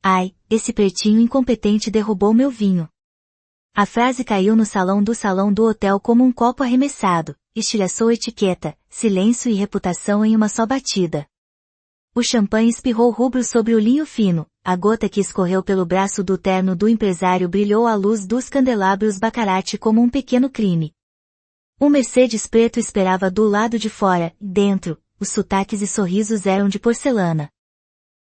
Ai, esse pretinho incompetente derrubou meu vinho. A frase caiu no salão do hotel como um copo arremessado, estilhaçou etiqueta, silêncio e reputação em uma só batida. O champanhe espirrou rubro sobre o linho fino, a gota que escorreu pelo braço do terno do empresário brilhou à luz dos candelabros Baccarat como um pequeno crime. Um Mercedes preto esperava do lado de fora, dentro, os sotaques e sorrisos eram de porcelana.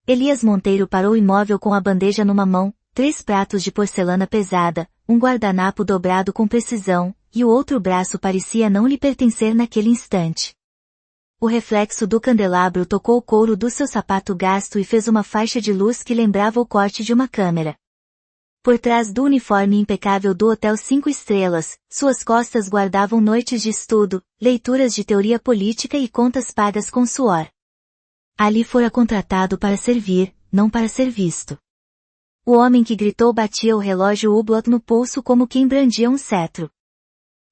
Elias Monteiro parou imóvel com a bandeja numa mão, 3 pratos de porcelana pesada, um guardanapo dobrado com precisão, e o outro braço parecia não lhe pertencer naquele instante. O reflexo do candelabro tocou o couro do seu sapato gasto e fez uma faixa de luz que lembrava o corte de uma câmera. Por trás do uniforme impecável do Hotel 5 Estrelas, suas costas guardavam noites de estudo, leituras de teoria política e contas pagas com suor. Ali fora contratado para servir, não para ser visto. O homem que gritou batia o relógio Hublot no pulso como quem brandia um cetro.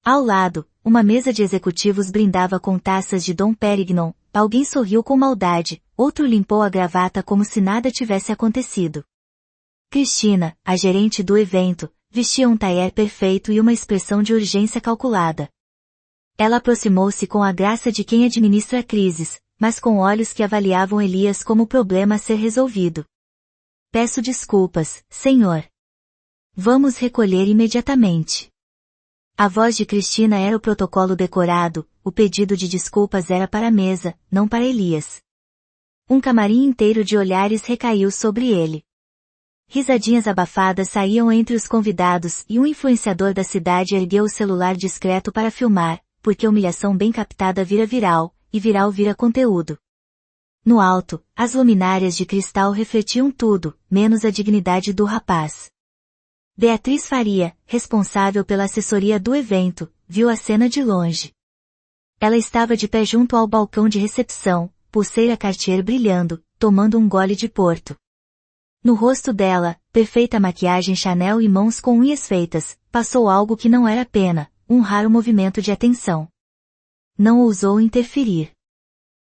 Ao lado, uma mesa de executivos brindava com taças de Dom Pérignon, alguém sorriu com maldade, outro limpou a gravata como se nada tivesse acontecido. Cristina, a gerente do evento, vestia um tailleur perfeito e uma expressão de urgência calculada. Ela aproximou-se com a graça de quem administra crises, mas com olhos que avaliavam Elias como problema a ser resolvido. Peço desculpas, senhor. Vamos recolher imediatamente. A voz de Cristina era o protocolo decorado, o pedido de desculpas era para a mesa, não para Elias. Um camarim inteiro de olhares recaiu sobre ele. Risadinhas abafadas saíam entre os convidados e um influenciador da cidade ergueu o celular discreto para filmar, porque humilhação bem captada vira viral, e viral vira conteúdo. No alto, as luminárias de cristal refletiam tudo, menos a dignidade do rapaz. Beatriz Faria, responsável pela assessoria do evento, viu a cena de longe. Ela estava de pé junto ao balcão de recepção, pulseira Cartier brilhando, tomando um gole de porto. No rosto dela, perfeita maquiagem Chanel e mãos com unhas feitas, passou algo que não era pena, um raro movimento de atenção. Não ousou interferir.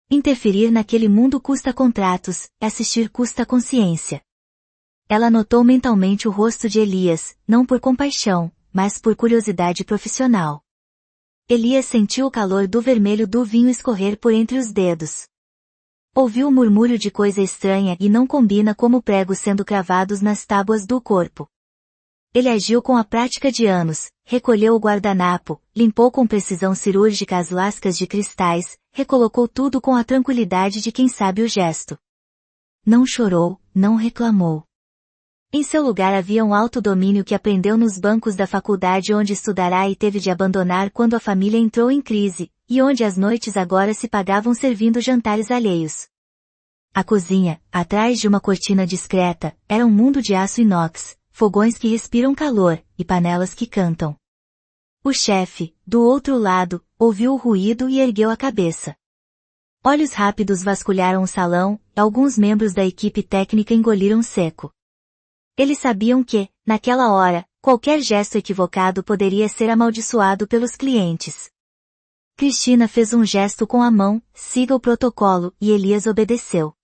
Interferir naquele mundo custa contratos, assistir custa consciência. Ela notou mentalmente o rosto de Elias, não por compaixão, mas por curiosidade profissional. Elias sentiu o calor do vermelho do vinho escorrer por entre os dedos. Ouviu o murmúrio de coisa estranha e não combina como pregos sendo cravados nas tábuas do corpo. Ele agiu com a prática de anos, recolheu o guardanapo, limpou com precisão cirúrgica as lascas de cristais, recolocou tudo com a tranquilidade de quem sabe o gesto. Não chorou, não reclamou. Em seu lugar havia um alto domínio que aprendeu nos bancos da faculdade onde estudará e teve de abandonar quando a família entrou em crise, e onde as noites agora se pagavam servindo jantares alheios. A cozinha, atrás de uma cortina discreta, era um mundo de aço inox, fogões que respiram calor, e panelas que cantam. O chefe, do outro lado, ouviu o ruído e ergueu a cabeça. Olhos rápidos vasculharam o salão, e alguns membros da equipe técnica engoliram seco. Eles sabiam que, naquela hora, qualquer gesto equivocado poderia ser amaldiçoado pelos clientes. Cristina fez um gesto com a mão, siga o protocolo, e Elias obedeceu.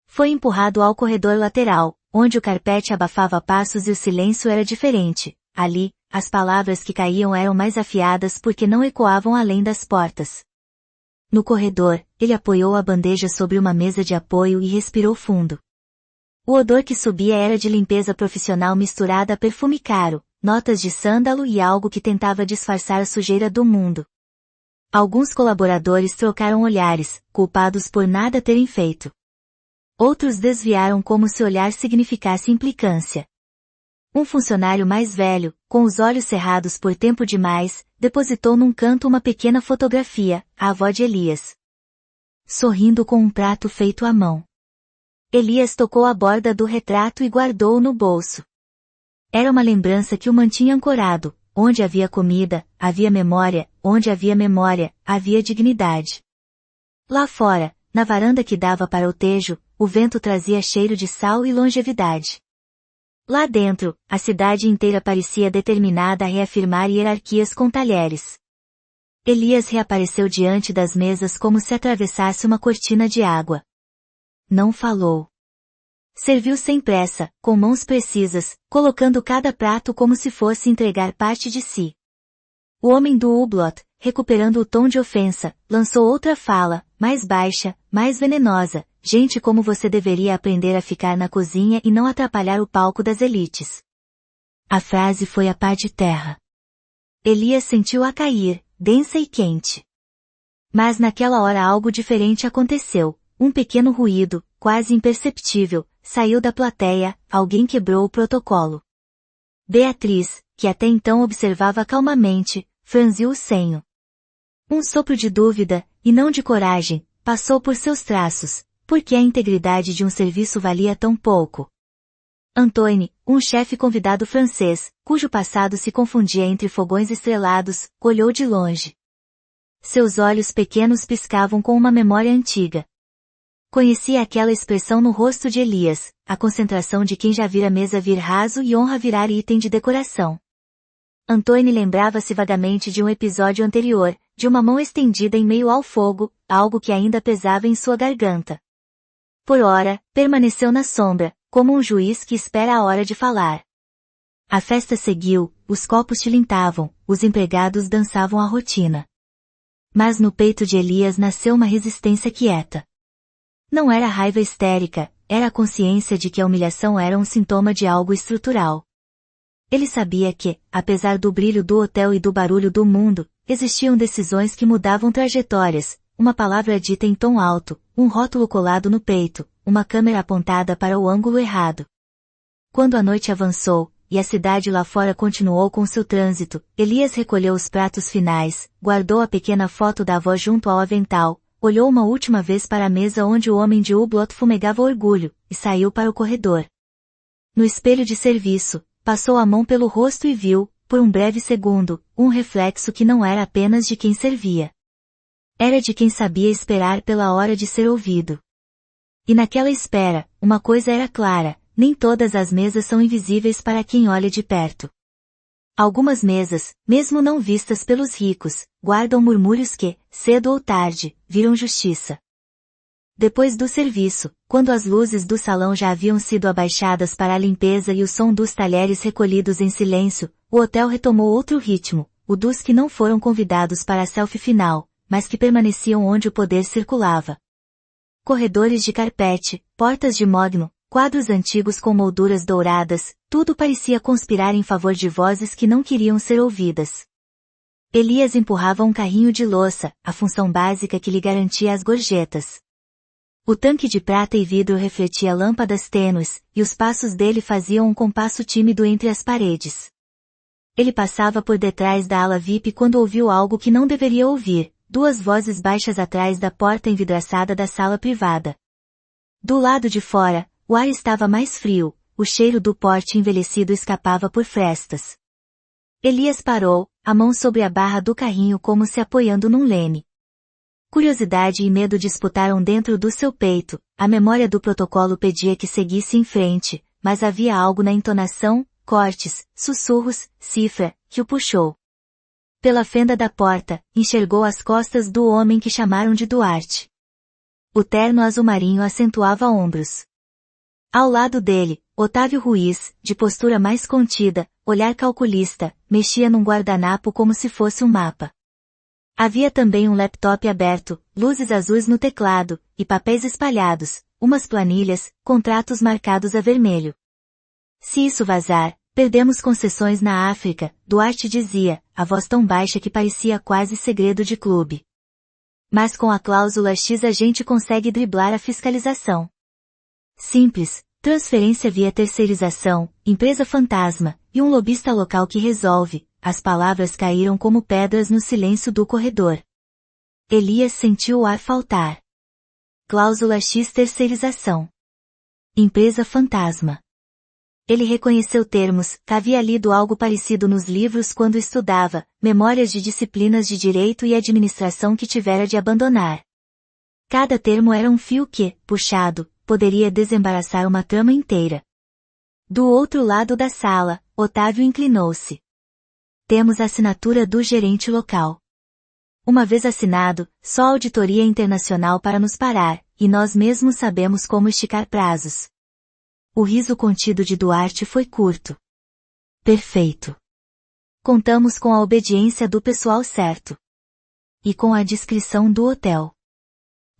Foi empurrado ao corredor lateral, onde o carpete abafava passos e o silêncio era diferente. Ali, as palavras que caíam eram mais afiadas porque não ecoavam além das portas. No corredor, ele apoiou a bandeja sobre uma mesa de apoio e respirou fundo. O odor que subia era de limpeza profissional misturada a perfume caro, notas de sândalo e algo que tentava disfarçar a sujeira do mundo. Alguns colaboradores trocaram olhares, culpados por nada terem feito. Outros desviaram como se olhar significasse implicância. Um funcionário mais velho, com os olhos cerrados por tempo demais, depositou num canto uma pequena fotografia, a avó de Elias. Sorrindo com um prato feito à mão. Elias tocou a borda do retrato e guardou-o no bolso. Era uma lembrança que o mantinha ancorado, onde havia comida, havia memória, onde havia memória, havia dignidade. Lá fora, na varanda que dava para o Tejo, o vento trazia cheiro de sal e longevidade. Lá dentro, a cidade inteira parecia determinada a reafirmar hierarquias com talheres. Elias reapareceu diante das mesas como se atravessasse uma cortina de água. Não falou. Serviu sem pressa, com mãos precisas, colocando cada prato como se fosse entregar parte de si. O homem do hublot, recuperando o tom de ofensa, lançou outra fala, mais baixa, mais venenosa: gente como você deveria aprender a ficar na cozinha e não atrapalhar o palco das elites. A frase foi a pá de terra. Elias sentiu-a cair, densa e quente. Mas naquela hora algo diferente aconteceu. Um pequeno ruído, quase imperceptível, saiu da plateia. Alguém quebrou o protocolo. Beatriz, que até então observava calmamente, franziu o senho. Um sopro de dúvida, e não de coragem, passou por seus traços. Por que a integridade de um serviço valia tão pouco? Antoine, um chefe convidado francês, cujo passado se confundia entre fogões estrelados, olhou de longe. Seus olhos pequenos piscavam com uma memória antiga. Conhecia aquela expressão no rosto de Elias, a concentração de quem já vira mesa vir raso e honra virar item de decoração. Antoine lembrava-se vagamente de um episódio anterior, de uma mão estendida em meio ao fogo, algo que ainda pesava em sua garganta. Por ora, permaneceu na sombra, como um juiz que espera a hora de falar. A festa seguiu, os copos tilintavam, os empregados dançavam a rotina. Mas no peito de Elias nasceu uma resistência quieta. Não era raiva histérica, era a consciência de que a humilhação era um sintoma de algo estrutural. Ele sabia que, apesar do brilho do hotel e do barulho do mundo, existiam decisões que mudavam trajetórias, uma palavra dita em tom alto, um rótulo colado no peito, uma câmera apontada para o ângulo errado. Quando a noite avançou, e a cidade lá fora continuou com seu trânsito, Elias recolheu os pratos finais, guardou a pequena foto da avó junto ao avental, olhou uma última vez para a mesa onde o homem de hublot fumegava orgulho, e saiu para o corredor. No espelho de serviço, passou a mão pelo rosto e viu, por um breve segundo, um reflexo que não era apenas de quem servia. Era de quem sabia esperar pela hora de ser ouvido. E naquela espera, uma coisa era clara: nem todas as mesas são invisíveis para quem olha de perto. Algumas mesas, mesmo não vistas pelos ricos, guardam murmúrios que, cedo ou tarde, viram justiça. Depois do serviço, quando as luzes do salão já haviam sido abaixadas para a limpeza e o som dos talheres recolhidos em silêncio, o hotel retomou outro ritmo, o dos que não foram convidados para a selfie final, mas que permaneciam onde o poder circulava. Corredores de carpete, portas de mogno, quadros antigos com molduras douradas, tudo parecia conspirar em favor de vozes que não queriam ser ouvidas. Elias empurrava um carrinho de louça, a função básica que lhe garantia as gorjetas. O tanque de prata e vidro refletia lâmpadas tênues, e os passos dele faziam um compasso tímido entre as paredes. Ele passava por detrás da ala VIP quando ouviu algo que não deveria ouvir, duas vozes baixas atrás da porta envidraçada da sala privada. Do lado de fora, o ar estava mais frio, o cheiro do porte envelhecido escapava por frestas. Elias parou, a mão sobre a barra do carrinho como se apoiando num leme. Curiosidade e medo disputaram dentro do seu peito, a memória do protocolo pedia que seguisse em frente, mas havia algo na entonação, cortes, sussurros, cifra, que o puxou. Pela fenda da porta, enxergou as costas do homem que chamaram de Duarte. O terno azul marinho acentuava ombros. Ao lado dele, Otávio Ruiz, de postura mais contida, olhar calculista, mexia num guardanapo como se fosse um mapa. Havia também um laptop aberto, luzes azuis no teclado, e papéis espalhados, umas planilhas, contratos marcados a vermelho. Se isso vazar, perdemos concessões na África, Duarte dizia, a voz tão baixa que parecia quase segredo de clube. Mas com a cláusula X a gente consegue driblar a fiscalização. Simples, transferência via terceirização, empresa fantasma, e um lobista local que resolve. As palavras caíram como pedras no silêncio do corredor. Elias sentiu o ar faltar. Cláusula X terceirização. Empresa fantasma. Ele reconheceu termos, havia lido algo parecido nos livros quando estudava, memórias de disciplinas de direito e administração que tivera de abandonar. Cada termo era um fio que, puxado, poderia desembaraçar uma trama inteira. Do outro lado da sala, Otávio inclinou-se. Temos a assinatura do gerente local. Uma vez assinado, só a auditoria internacional para nos parar, e nós mesmos sabemos como esticar prazos. O riso contido de Duarte foi curto. Perfeito. Contamos com a obediência do pessoal certo. E com a discrição do hotel.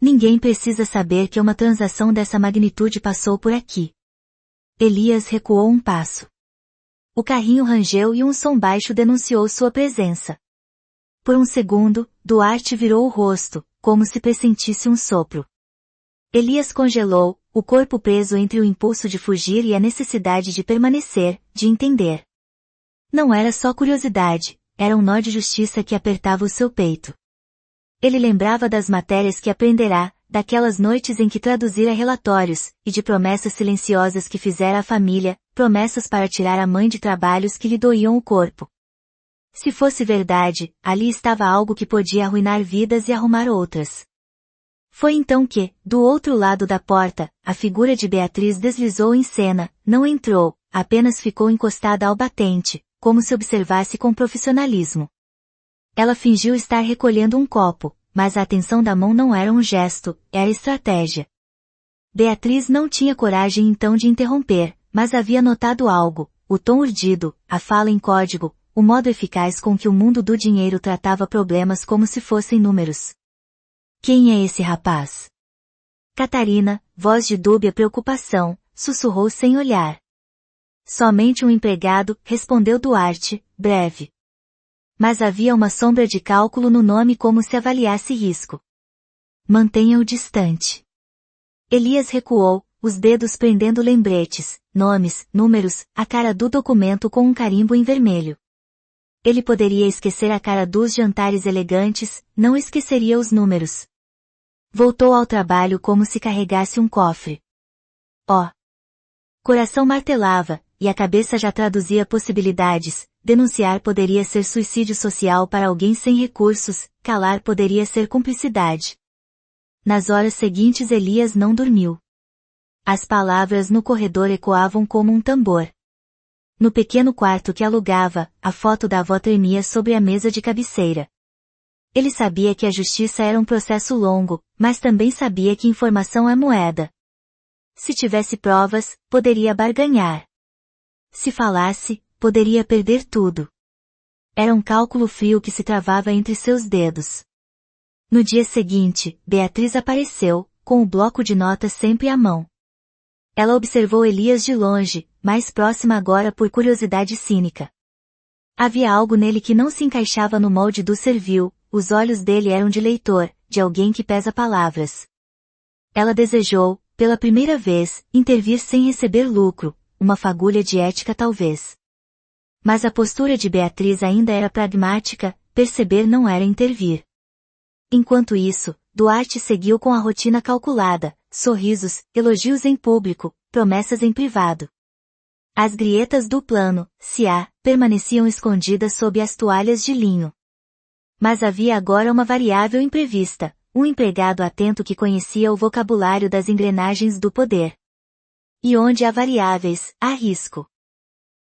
Ninguém precisa saber que uma transação dessa magnitude passou por aqui. Elias recuou um passo. O carrinho rangeu e um som baixo denunciou sua presença. Por um segundo, Duarte virou o rosto, como se pressentisse um sopro. Elias congelou, o corpo preso entre o impulso de fugir e a necessidade de permanecer, de entender. Não era só curiosidade, era um nó de justiça que apertava o seu peito. Ele lembrava das matérias que aprenderá, daquelas noites em que traduzira relatórios, e de promessas silenciosas que fizera à família, promessas para tirar a mãe de trabalhos que lhe doíam o corpo. Se fosse verdade, ali estava algo que podia arruinar vidas e arrumar outras. Foi então que, do outro lado da porta, a figura de Beatriz deslizou em cena, não entrou, apenas ficou encostada ao batente, como se observasse com profissionalismo. Ela fingiu estar recolhendo um copo, mas a atenção da mão não era um gesto, era estratégia. Beatriz não tinha coragem então de interromper, mas havia notado algo, o tom urdido, a fala em código, o modo eficaz com que o mundo do dinheiro tratava problemas como se fossem números. Quem é esse rapaz? Catarina, voz de dúbia preocupação, sussurrou sem olhar. Somente um empregado, respondeu Duarte, breve. Mas havia uma sombra de cálculo no nome como se avaliasse risco. Mantenha-o distante. Elias recuou, os dedos prendendo lembretes, nomes, números, a cara do documento com um carimbo em vermelho. Ele poderia esquecer a cara dos jantares elegantes, não esqueceria os números. Voltou ao trabalho como se carregasse um cofre. Oh! Coração martelava, e a cabeça já traduzia possibilidades. Denunciar poderia ser suicídio social para alguém sem recursos, calar poderia ser cumplicidade. Nas horas seguintes Elias não dormiu. As palavras no corredor ecoavam como um tambor. No pequeno quarto que alugava, a foto da avó tremia sobre a mesa de cabeceira. Ele sabia que a justiça era um processo longo, mas também sabia que informação é moeda. Se tivesse provas, poderia barganhar. Se falasse, poderia perder tudo. Era um cálculo frio que se travava entre seus dedos. No dia seguinte, Beatriz apareceu, com o bloco de notas sempre à mão. Ela observou Elias de longe, mais próxima agora por curiosidade cínica. Havia algo nele que não se encaixava no molde do servil, os olhos dele eram de leitor, de alguém que pesa palavras. Ela desejou, pela primeira vez, intervir sem receber lucro, uma fagulha de ética talvez. Mas a postura de Beatriz ainda era pragmática, perceber não era intervir. Enquanto isso, Duarte seguiu com a rotina calculada, sorrisos, elogios em público, promessas em privado. As grietas do plano, se há, permaneciam escondidas sob as toalhas de linho. Mas havia agora uma variável imprevista, um empregado atento que conhecia o vocabulário das engrenagens do poder. E onde há variáveis, há risco.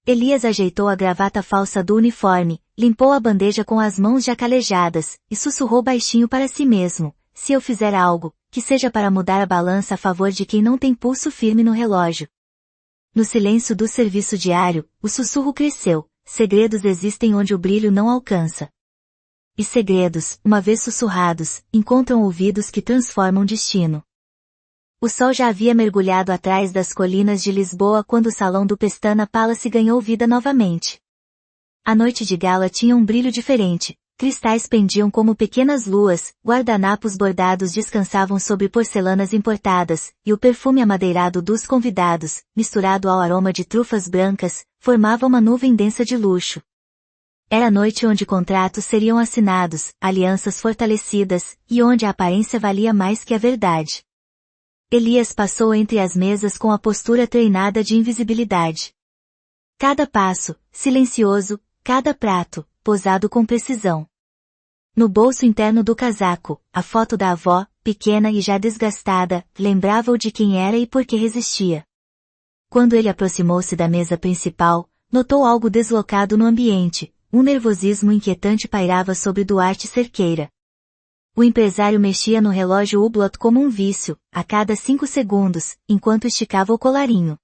Elias ajeitou a gravata falsa do uniforme, limpou a bandeja com as mãos já calejadas, e sussurrou baixinho para si mesmo, se eu fizer algo, que seja para mudar a balança a favor de quem não tem pulso firme no relógio. No silêncio do serviço diário, o sussurro cresceu, segredos existem onde o brilho não alcança. E segredos, uma vez sussurrados, encontram ouvidos que transformam destino. O sol já havia mergulhado atrás das colinas de Lisboa quando o salão do Pestana Palace ganhou vida novamente. A noite de gala tinha um brilho diferente, cristais pendiam como pequenas luas, guardanapos bordados descansavam sobre porcelanas importadas, e o perfume amadeirado dos convidados, misturado ao aroma de trufas brancas, formava uma nuvem densa de luxo. Era a noite onde contratos seriam assinados, alianças fortalecidas, e onde a aparência valia mais que a verdade. Elias passou entre as mesas com a postura treinada de invisibilidade. Cada passo, silencioso, cada prato, posado com precisão. No bolso interno do casaco, a foto da avó, pequena e já desgastada, lembrava-o de quem era e por que resistia. Quando ele aproximou-se da mesa principal, notou algo deslocado no ambiente, um nervosismo inquietante pairava sobre Duarte Cerqueira. O empresário mexia no relógio Hublot como um vício, a cada 5 segundos, enquanto esticava o colarinho.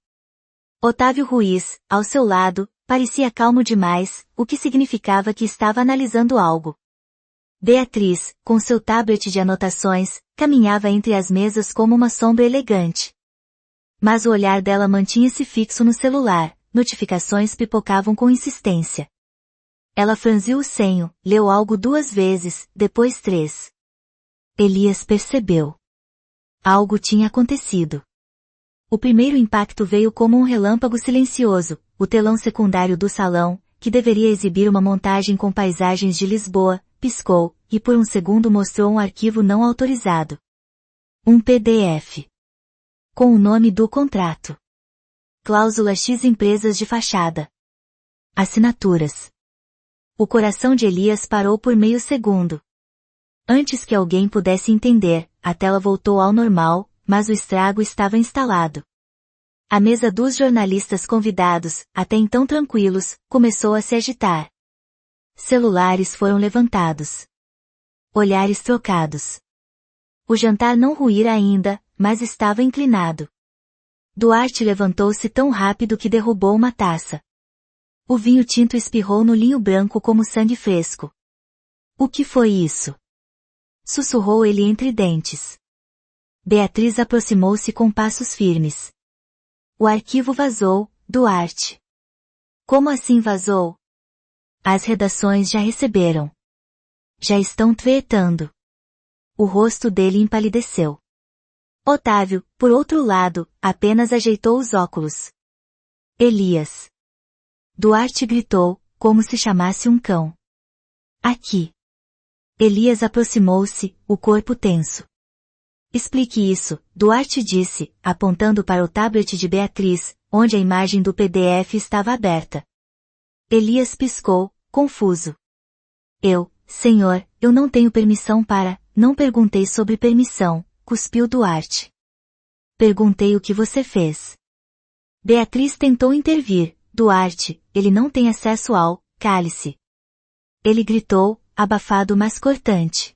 Otávio Ruiz, ao seu lado, parecia calmo demais, o que significava que estava analisando algo. Beatriz, com seu tablet de anotações, caminhava entre as mesas como uma sombra elegante. Mas o olhar dela mantinha-se fixo no celular, notificações pipocavam com insistência. Ela franziu o senho, leu algo 2 vezes, depois 3. Elias percebeu. Algo tinha acontecido. O primeiro impacto veio como um relâmpago silencioso, o telão secundário do salão, que deveria exibir uma montagem com paisagens de Lisboa, piscou, e por um segundo mostrou um arquivo não autorizado. Um PDF. Com o nome do contrato. Cláusula X Empresas de Fachada. Assinaturas. O coração de Elias parou por meio segundo. Antes que alguém pudesse entender, a tela voltou ao normal, mas o estrago estava instalado. A mesa dos jornalistas convidados, até então tranquilos, começou a se agitar. Celulares foram levantados. Olhares trocados. O jantar não ruíra ainda, mas estava inclinado. Duarte levantou-se tão rápido que derrubou uma taça. O vinho tinto espirrou no linho branco como sangue fresco. O que foi isso? Sussurrou ele entre dentes. Beatriz aproximou-se com passos firmes. O arquivo vazou, Duarte. Como assim vazou? As redações já receberam. Já estão tweetando. O rosto dele empalideceu. Otávio, por outro lado, apenas ajeitou os óculos. Elias. Duarte gritou, como se chamasse um cão. Aqui. Elias aproximou-se, o corpo tenso. Explique isso, Duarte disse, apontando para o tablet de Beatriz, onde a imagem do PDF estava aberta. Elias piscou, confuso. Senhor, eu não tenho permissão para, não perguntei sobre permissão, cuspiu Duarte. Perguntei o que você fez. Beatriz tentou intervir, Duarte, ele não tem acesso ao cálice. Ele gritou, abafado mas cortante.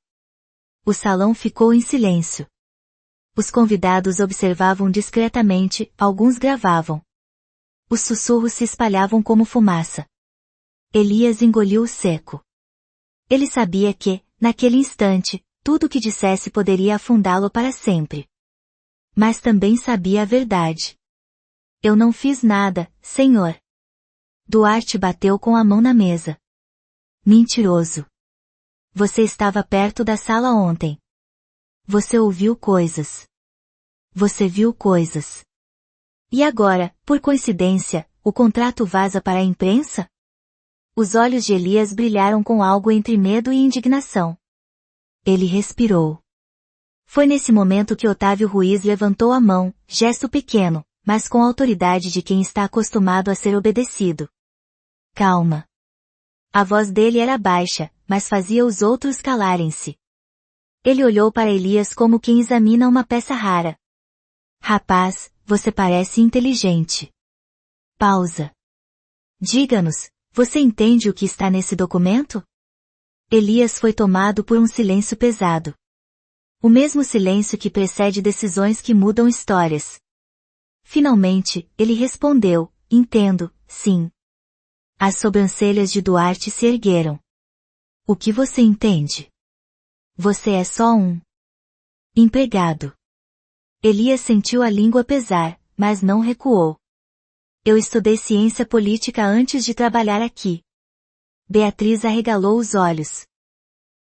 O salão ficou em silêncio. Os convidados observavam discretamente, alguns gravavam. Os sussurros se espalhavam como fumaça. Elias engoliu o seco. Ele sabia que, naquele instante, tudo o que dissesse poderia afundá-lo para sempre. Mas também sabia a verdade. Eu não fiz nada, senhor. Duarte bateu com a mão na mesa. Mentiroso. Você estava perto da sala ontem. Você ouviu coisas. Você viu coisas. E agora, por coincidência, o contrato vaza para a imprensa? Os olhos de Elias brilharam com algo entre medo e indignação. Ele respirou. Foi nesse momento que Otávio Ruiz levantou a mão, gesto pequeno, mas com a autoridade de quem está acostumado a ser obedecido. Calma. A voz dele era baixa, mas fazia os outros calarem-se. Ele olhou para Elias como quem examina uma peça rara. Rapaz, você parece inteligente. Pausa. Diga-nos, você entende o que está nesse documento? Elias foi tomado por um silêncio pesado. O mesmo silêncio que precede decisões que mudam histórias. Finalmente, ele respondeu, entendo, sim. As sobrancelhas de Duarte se ergueram. O que você entende? Você é só um empregado. Elias sentiu a língua pesar, mas não recuou. Eu estudei ciência política antes de trabalhar aqui. Beatriz arregalou os olhos.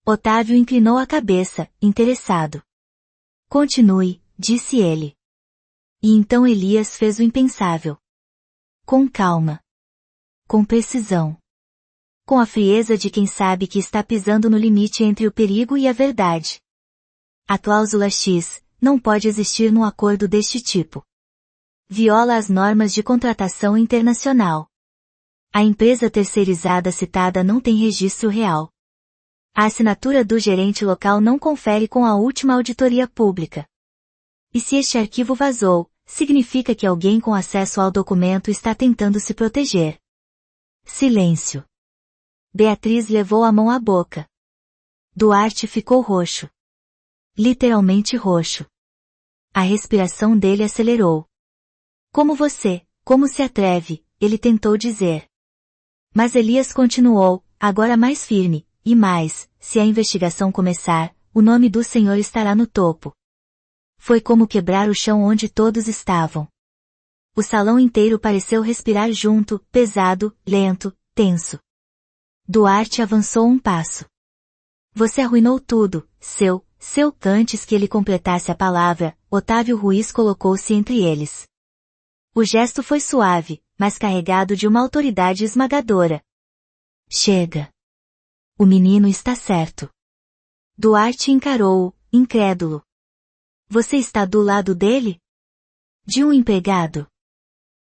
Otávio inclinou a cabeça, interessado. Continue, disse ele. E então Elias fez o impensável. Com calma. Com precisão. Com a frieza de quem sabe que está pisando no limite entre o perigo e a verdade. A cláusula X não pode existir num acordo deste tipo. Viola as normas de contratação internacional. A empresa terceirizada citada não tem registro real. A assinatura do gerente local não confere com a última auditoria pública. E se este arquivo vazou, significa que alguém com acesso ao documento está tentando se proteger. Silêncio. Beatriz levou a mão à boca. Duarte ficou roxo. Literalmente roxo. A respiração dele acelerou. Como você, como se atreve, ele tentou dizer. Mas Elias continuou, agora mais firme, e mais, se a investigação começar, o nome do Senhor estará no topo. Foi como quebrar o chão onde todos estavam. O salão inteiro pareceu respirar junto, pesado, lento, tenso. Duarte avançou um passo. Você arruinou tudo, seu. Antes que ele completasse a palavra, Otávio Ruiz colocou-se entre eles. O gesto foi suave, mas carregado de uma autoridade esmagadora. Chega. O menino está certo. Duarte encarou-o, incrédulo. Você está do lado dele? De um empregado.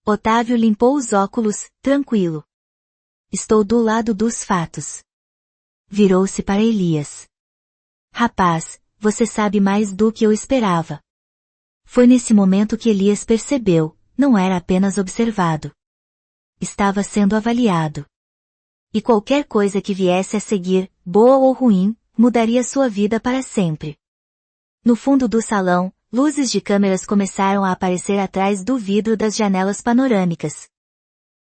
Otávio limpou os óculos, tranquilo. Estou do lado dos fatos. Virou-se para Elias. Rapaz, você sabe mais do que eu esperava. Foi nesse momento que Elias percebeu, não era apenas observado. Estava sendo avaliado. E qualquer coisa que viesse a seguir, boa ou ruim, mudaria sua vida para sempre. No fundo do salão, luzes de câmeras começaram a aparecer atrás do vidro das janelas panorâmicas.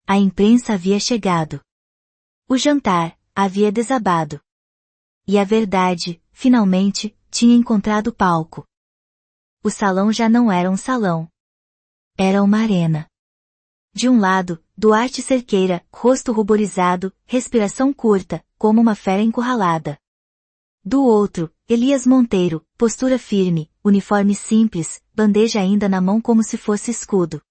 A imprensa havia chegado. O jantar havia desabado. E a verdade, finalmente, tinha encontrado palco. O salão já não era um salão. Era uma arena. De um lado, Duarte Cerqueira, rosto ruborizado, respiração curta, como uma fera encurralada. Do outro, Elias Monteiro, postura firme, uniforme simples, bandeja ainda na mão como se fosse escudo.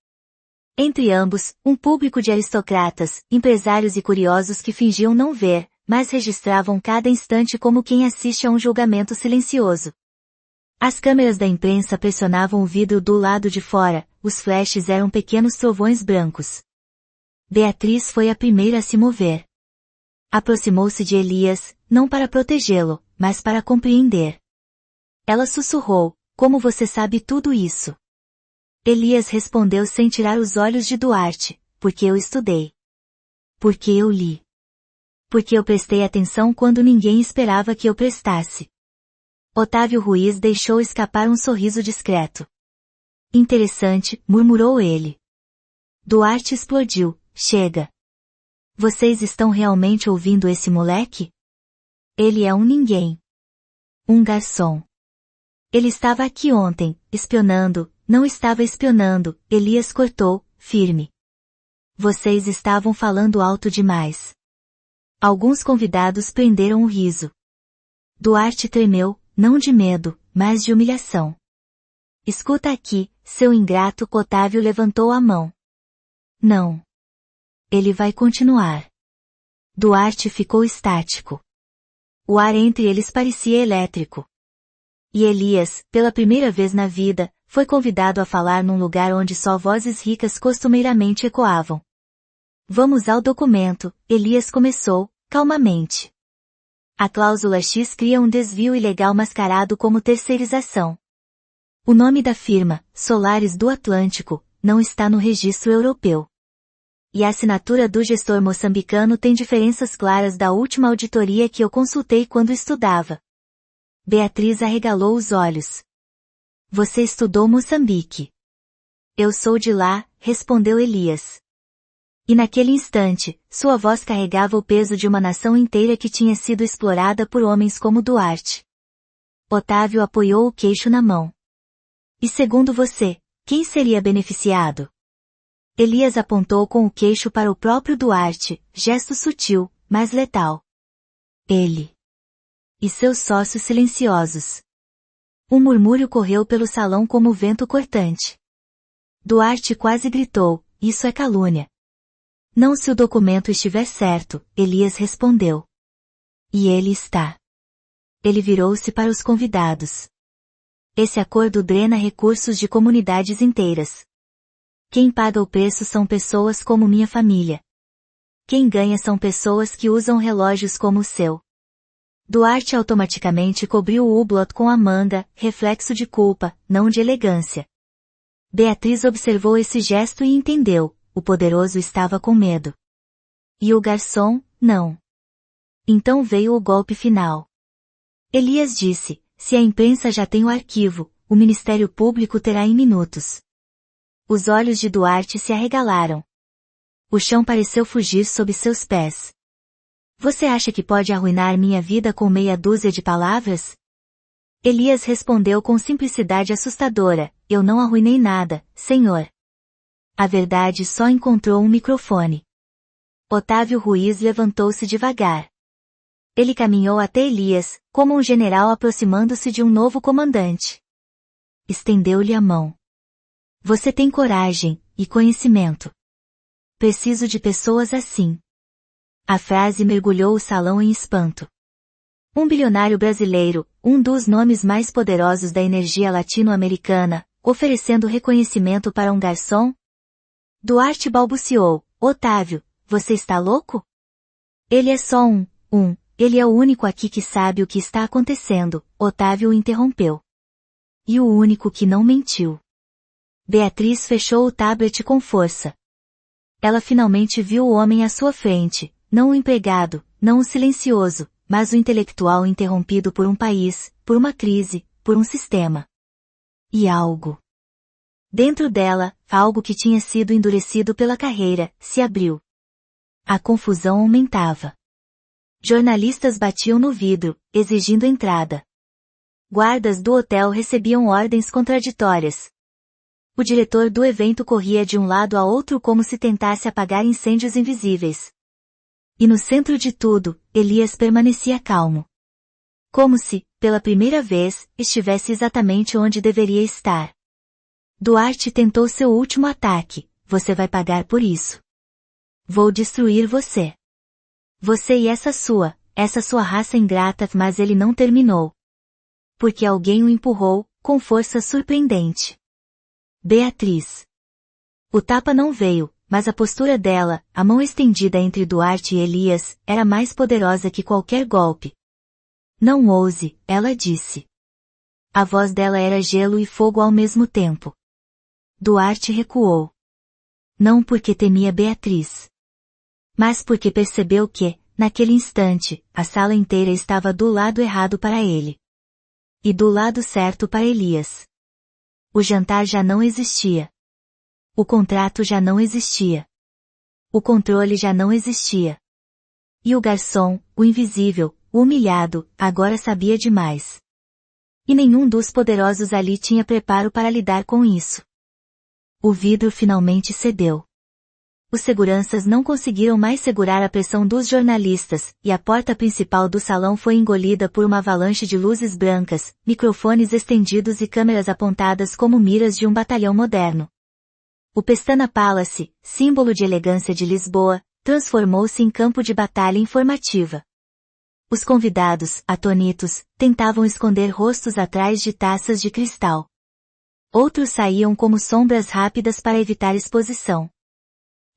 Entre ambos, um público de aristocratas, empresários e curiosos que fingiam não ver, mas registravam cada instante como quem assiste a um julgamento silencioso. As câmeras da imprensa pressionavam o vidro do lado de fora, os flashes eram pequenos trovões brancos. Beatriz foi a primeira a se mover. Aproximou-se de Elias, não para protegê-lo, mas para compreender. Ela sussurrou, como você sabe tudo isso? Elias respondeu sem tirar os olhos de Duarte, porque eu estudei. Porque eu li. Porque eu prestei atenção quando ninguém esperava que eu prestasse. Otávio Ruiz deixou escapar um sorriso discreto. Interessante, murmurou ele. Duarte explodiu, chega. Vocês estão realmente ouvindo esse moleque? Ele é um ninguém. Um garçom. Ele estava aqui ontem, espionando, não estava espionando, Elias cortou, firme. Vocês estavam falando alto demais. Alguns convidados prenderam o riso. Duarte tremeu, não de medo, mas de humilhação. Escuta aqui, seu ingrato. Otávio levantou a mão. Não. Ele vai continuar. Duarte ficou estático. O ar entre eles parecia elétrico. E Elias, pela primeira vez na vida, foi convidado a falar num lugar onde só vozes ricas costumeiramente ecoavam. Vamos ao documento, Elias começou, calmamente. A cláusula X cria um desvio ilegal mascarado como terceirização. O nome da firma, Solares do Atlântico, não está no registro europeu. E a assinatura do gestor moçambicano tem diferenças claras da última auditoria que eu consultei quando estudava. Beatriz arregalou os olhos. Você estudou Moçambique. Eu sou de lá, respondeu Elias. E naquele instante, sua voz carregava o peso de uma nação inteira que tinha sido explorada por homens como Duarte. Otávio apoiou o queixo na mão. E segundo você, quem seria beneficiado? Elias apontou com o queixo para o próprio Duarte, gesto sutil, mas letal. Ele. E seus sócios silenciosos. Um murmúrio correu pelo salão como vento cortante. Duarte quase gritou, isso é calúnia. Não se o documento estiver certo, Elias respondeu. E ele está. Ele virou-se para os convidados. Esse acordo drena recursos de comunidades inteiras. Quem paga o preço são pessoas como minha família. Quem ganha são pessoas que usam relógios como o seu. Duarte automaticamente cobriu o hublot com a manga, reflexo de culpa, não de elegância. Beatriz observou esse gesto e entendeu, o poderoso estava com medo. E o garçom, não. Então veio o golpe final. Elias disse, se a imprensa já tem o arquivo, o Ministério Público terá em minutos. Os olhos de Duarte se arregalaram. O chão pareceu fugir sob seus pés. Você acha que pode arruinar minha vida com meia dúzia de palavras? Elias respondeu com simplicidade assustadora, eu não arruinei nada, senhor. A verdade só encontrou um microfone. Otávio Ruiz levantou-se devagar. Ele caminhou até Elias, como um general aproximando-se de um novo comandante. Estendeu-lhe a mão. Você tem coragem e conhecimento. Preciso de pessoas assim. A frase mergulhou o salão em espanto. Um bilionário brasileiro, um dos nomes mais poderosos da energia latino-americana, oferecendo reconhecimento para um garçom? Duarte balbuciou, Otávio, você está louco? Ele é só ele é o único aqui que sabe o que está acontecendo, Otávio o interrompeu. E o único que não mentiu. Beatriz fechou o tablet com força. Ela finalmente viu o homem à sua frente, não o empregado, não o silencioso, mas o intelectual interrompido por um país, por uma crise, por um sistema. E algo. Dentro dela, algo que tinha sido endurecido pela carreira, se abriu. A confusão aumentava. Jornalistas batiam no vidro, exigindo entrada. Guardas do hotel recebiam ordens contraditórias. O diretor do evento corria de um lado a outro como se tentasse apagar incêndios invisíveis. E no centro de tudo, Elias permanecia calmo. Como se, pela primeira vez, estivesse exatamente onde deveria estar. Duarte tentou seu último ataque, você vai pagar por isso. Vou destruir você. Você e essa sua raça ingrata, mas ele não terminou. Porque alguém o empurrou, com força surpreendente. Beatriz. O tapa não veio, mas a postura dela, a mão estendida entre Duarte e Elias, era mais poderosa que qualquer golpe. Não ouse, ela disse. A voz dela era gelo e fogo ao mesmo tempo. Duarte recuou. Não porque temia Beatriz. Mas porque percebeu que, naquele instante, a sala inteira estava do lado errado para ele. E do lado certo para Elias. O jantar já não existia. O contrato já não existia. O controle já não existia. E o garçom, o invisível, o humilhado, agora sabia demais. E nenhum dos poderosos ali tinha preparo para lidar com isso. O vidro finalmente cedeu. Os seguranças não conseguiram mais segurar a pressão dos jornalistas, e a porta principal do salão foi engolida por uma avalanche de luzes brancas, microfones estendidos e câmeras apontadas como miras de um batalhão moderno. O Pestana Palace, símbolo de elegância de Lisboa, transformou-se em campo de batalha informativa. Os convidados, atônitos, tentavam esconder rostos atrás de taças de cristal. Outros saíam como sombras rápidas para evitar exposição.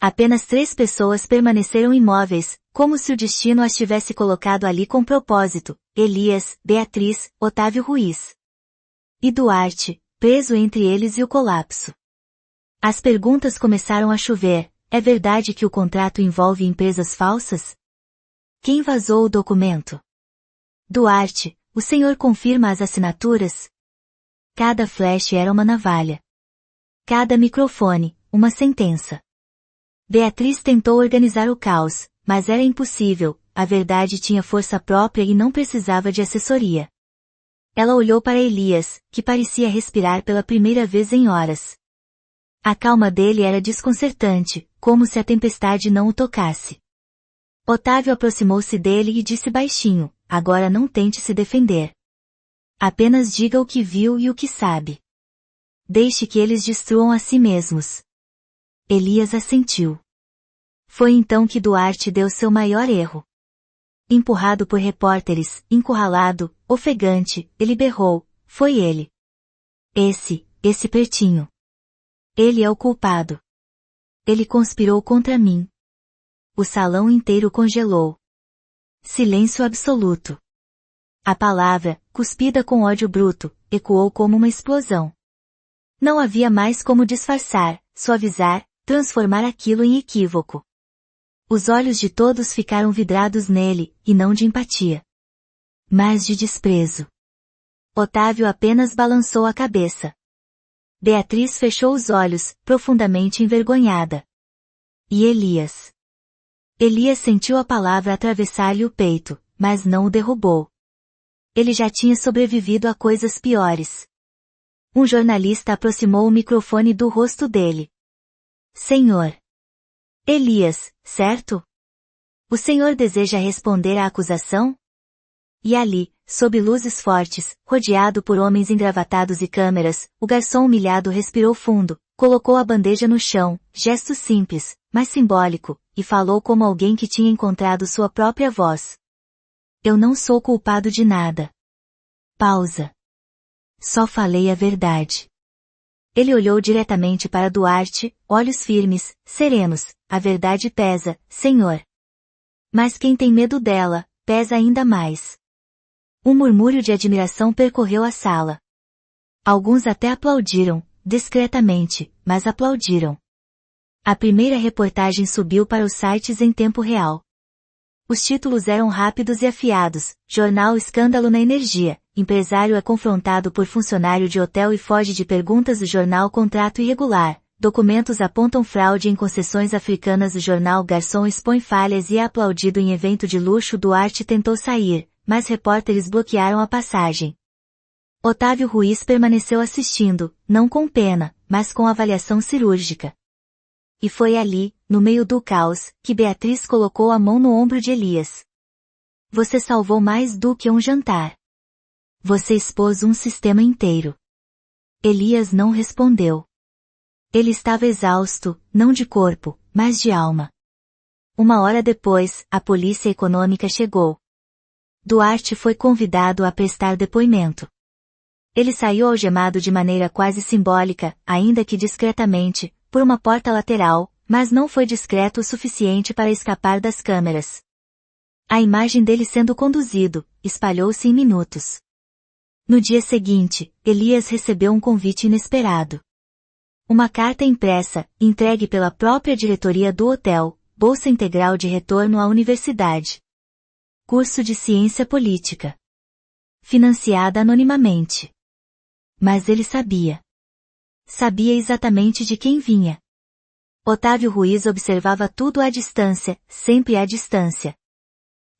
Apenas 3 pessoas permaneceram imóveis, como se o destino as tivesse colocado ali com propósito, Elias, Beatriz, Otávio Ruiz. E Duarte, preso entre eles e o colapso. As perguntas começaram a chover, é verdade que o contrato envolve empresas falsas? Quem vazou o documento? Duarte, o senhor confirma as assinaturas? Cada flash era uma navalha. Cada microfone, uma sentença. Beatriz tentou organizar o caos, mas era impossível, a verdade tinha força própria e não precisava de assessoria. Ela olhou para Elias, que parecia respirar pela primeira vez em horas. A calma dele era desconcertante, como se a tempestade não o tocasse. Otávio aproximou-se dele e disse baixinho, agora não tente se defender. Apenas diga o que viu e o que sabe. Deixe que eles destruam a si mesmos. Elias assentiu. Foi então que Duarte deu seu maior erro. Empurrado por repórteres, encurralado, ofegante, ele berrou, foi ele. Esse pretinho. Ele é o culpado. Ele conspirou contra mim. O salão inteiro congelou. Silêncio absoluto. A palavra, cuspida com ódio bruto, ecoou como uma explosão. Não havia mais como disfarçar, suavizar, transformar aquilo em equívoco. Os olhos de todos ficaram vidrados nele, e não de empatia. Mas de desprezo. Otávio apenas balançou a cabeça. Beatriz fechou os olhos, profundamente envergonhada. E Elias? Elias sentiu a palavra atravessar-lhe o peito, mas não o derrubou. Ele já tinha sobrevivido a coisas piores. Um jornalista aproximou o microfone do rosto dele. Senhor Elias, certo? O senhor deseja responder à acusação? E ali, sob luzes fortes, rodeado por homens engravatados e câmeras, o garçom humilhado respirou fundo, colocou a bandeja no chão, gesto simples, mas simbólico, e falou como alguém que tinha encontrado sua própria voz. Eu não sou culpado de nada. Pausa. Só falei a verdade. Ele olhou diretamente para Duarte, olhos firmes, serenos. A verdade pesa, senhor. Mas quem tem medo dela, pesa ainda mais. Um murmúrio de admiração percorreu a sala. Alguns até aplaudiram, discretamente, mas aplaudiram. A primeira reportagem subiu para os sites em tempo real. Os títulos eram rápidos e afiados: Jornal Escândalo na Energia, empresário é confrontado por funcionário de hotel e foge de perguntas do jornal Contrato Irregular, documentos apontam fraude em concessões africanas do jornal Garçom expõe falhas e é aplaudido em evento de luxo Duarte tentou sair, mas repórteres bloquearam a passagem. Otávio Ruiz permaneceu assistindo, não com pena, mas com avaliação cirúrgica. E foi ali, no meio do caos, que Beatriz colocou a mão no ombro de Elias. Você salvou mais do que um jantar. Você expôs um sistema inteiro. Elias não respondeu. Ele estava exausto, não de corpo, mas de alma. Uma hora depois, a polícia econômica chegou. Duarte foi convidado a prestar depoimento. Ele saiu algemado de maneira quase simbólica, ainda que discretamente, por uma porta lateral, mas não foi discreto o suficiente para escapar das câmeras. A imagem dele sendo conduzido, espalhou-se em minutos. No dia seguinte, Elias recebeu um convite inesperado. Uma carta impressa, entregue pela própria diretoria do hotel, bolsa integral de retorno à universidade. Curso de ciência política. Financiada anonimamente. Mas ele sabia. Sabia exatamente de quem vinha. Otávio Ruiz observava tudo à distância, sempre à distância.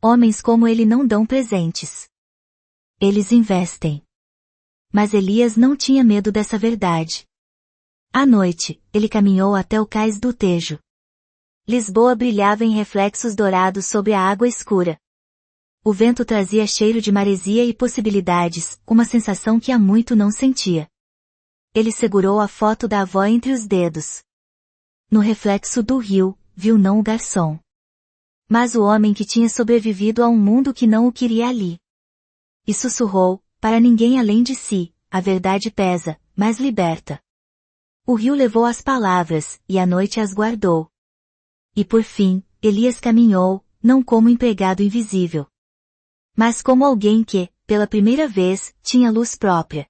Homens como ele não dão presentes. Eles investem. Mas Elias não tinha medo dessa verdade. À noite, ele caminhou até o cais do Tejo. Lisboa brilhava em reflexos dourados sobre a água escura. O vento trazia cheiro de maresia e possibilidades, uma sensação que há muito não sentia. Ele segurou a foto da avó entre os dedos. No reflexo do rio, viu não o garçom, mas o homem que tinha sobrevivido a um mundo que não o queria ali. E sussurrou, para ninguém além de si, a verdade pesa, mas liberta. O rio levou as palavras, e a noite as guardou. E por fim, Elias caminhou, não como empregado invisível, mas como alguém que, pela primeira vez, tinha luz própria.